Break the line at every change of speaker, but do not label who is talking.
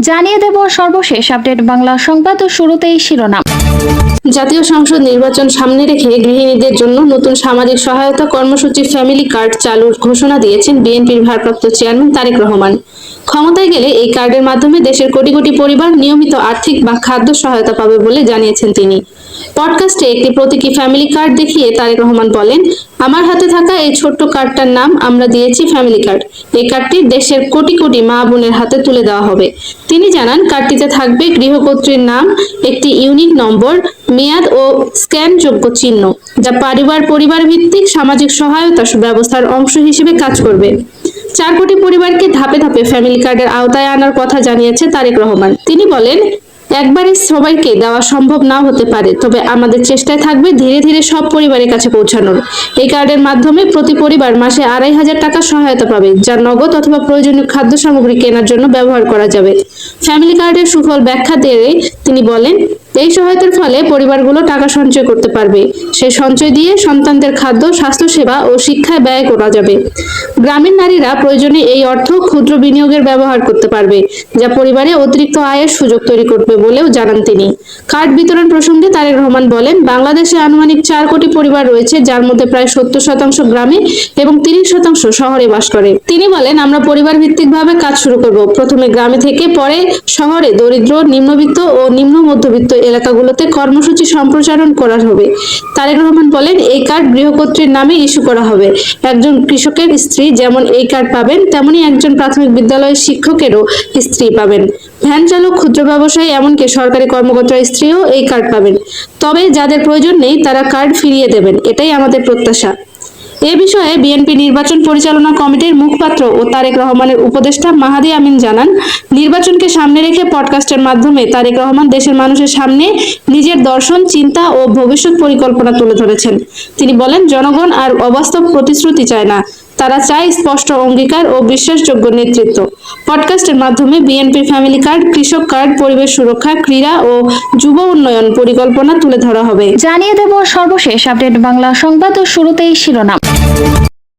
জানিয়ে দেব সর্বশেষ আপডেট বাংলা সংবাদ ও শুরুতেই শিরোনাম।
জাতীয় সংসদ নির্বাচন সামনে রেখে গৃহিণীদের জন্য নতুন সামাজিক সহায়তা কর্মসূচি ফ্যামিলি কার্ড চালুর ঘোষণা দিয়েছেন বিএনপির ভারপ্রাপ্ত চেয়ারম্যান তারেক রহমান। ক্ষমতায় গেলে এই কার্ডের মাধ্যমে দেশের কোটি কোটি পরিবার নিয়মিত আর্থিক বা খাদ্য সহায়তা পাবে বলে জানিয়েছেন তিনি। পডকাস্টে একটি প্রতীকী ফ্যামিলি কার্ড দেখিয়ে তারেক রহমান বলেন, আমার হাতে থাকা এই ছোট্ট কার্ডটার নাম আমরা দিয়েছি ফ্যামিলি কার্ড। এই কার্ডটি দেশের কোটি কোটি মা বোনের হাতে তুলে দেওয়া হবে। তিনি জানান, কার্ডটিতে থাকবে গৃহকর্ত্রীর নাম, একটি ইউনিক নম্বর, মেয়াদ ও স্ক্যানযোগ্য চিহ্ন, যা পরিবার ভিত্তিক সামাজিক সহায়তা ব্যবস্থার অংশ হিসেবে কাজ করবে। 4 কোটি পরিবারকে ধাপে ধাপে ফ্যামিলি কার্ডের আওতায় আনার কথা জানিয়েছে তারেক রহমান। তিনি বলেন, একবারে সবাইকে দেওয়া সম্ভব নাও হতে পারে, তবে আমাদের চেষ্টায় থাকবে ধীরে ধীরে সব পরিবারের কাছে পৌঁছানোর। এই কার্ডের মাধ্যমে প্রতি পরিবার মাসে 2,500 টাকা সহায়তা পাবে, যা নগদ অথবা প্রয়োজনীয় খাদ্য সামগ্রী কেনার জন্য ব্যবহার করা যাবে। ফ্যামিলি কার্ডের সুফল ব্যাখ্যা দিয়ে তিনি বলেন, এই সহায়তার ফলে পরিবারগুলো টাকা সঞ্চয় করতে পারবে। সেই সঞ্চয় দিয়ে সন্তানদের খাদ্য, স্বাস্থ্যসেবা ও শিক্ষায় ব্যয় করা যাবে। গ্রামীণ নারীরা প্রয়োজনে এই অর্থ ক্ষুদ্র বিনিয়োগের ব্যবহার করতে পারবে, যা পরিবারে অতিরিক্ত আয়ের সুযোগ তৈরি করবে বলেও জানান তিনি। কার্ড বিতরণ প্রসঙ্গে তারেক রহমান বলেন, বাংলাদেশে আনুমানিক 4 কোটি পরিবার রয়েছে, যার মধ্যে প্রায় 70% গ্রামে এবং 30% শহরে বাস করে। তিনি বলেন, আমরা পরিবার ভিত্তিকভাবে কাজ শুরু করব। প্রথমে গ্রামে থেকে পরে শহরে দরিদ্র, নিম্নবিত্ত ও নিম্ন মধ্যবিত্ত এলাকাগুলোতে কর্মসূচি সম্প্রসারণ করা হবে। তারেক রহমান বলেন, এই কার্ড গৃহকর্ত্রীর নামে ইস্যু করা হবে। একজন কৃষকের স্ত্রী যেমন এই কার্ড পাবেন, তেমনি একজন প্রাথমিক বিদ্যালয়ের শিক্ষকেরও স্ত্রী পাবেন। ভ্যান চালক, ক্ষুদ্র ব্যবসায়ী, এমনকি সরকারি কর্মকর্তার স্ত্রীও এই কার্ড পাবেন। তবে যাদের প্রয়োজন নেই তারা কার্ড ফিরিয়ে দেবেন, এটাই আমাদের প্রত্যাশা। এ বিষয়ে বিএনপি নির্বাচন পরিচালনা কমিটির মুখপাত্র ও তারেক রহমানের উপদেষ্টা মাহাদি আমিন জানান, নির্বাচনকে সামনে রেখে পডকাস্টের মাধ্যমে তারেক রহমান দেশের মানুষের সামনে নিজের দর্শন, চিন্তা ও ভবিষ্যৎ পরিকল্পনা তুলে ধরেছেন। তিনি বলেন, জনগণ আর অবাস্তব প্রতিশ্রুতি চায় না, তারা চায় স্পষ্ট অঙ্গীকার ও বিশ্বাসযোগ্য নেতৃত্ব। পডকাস্টের মাধ্যমে বিএনপির ফ্যামিলি কার্ড, কৃষক কার্ড, পরিবেশ সুরক্ষা, ক্রীড়া ও যুব উন্নয়ন পরিকল্পনা তুলে ধরা হবে।
জানিয়ে দেব সর্বশেষ আপডেট বাংলা সংবাদ ও শুরুতেই শিরোনাম।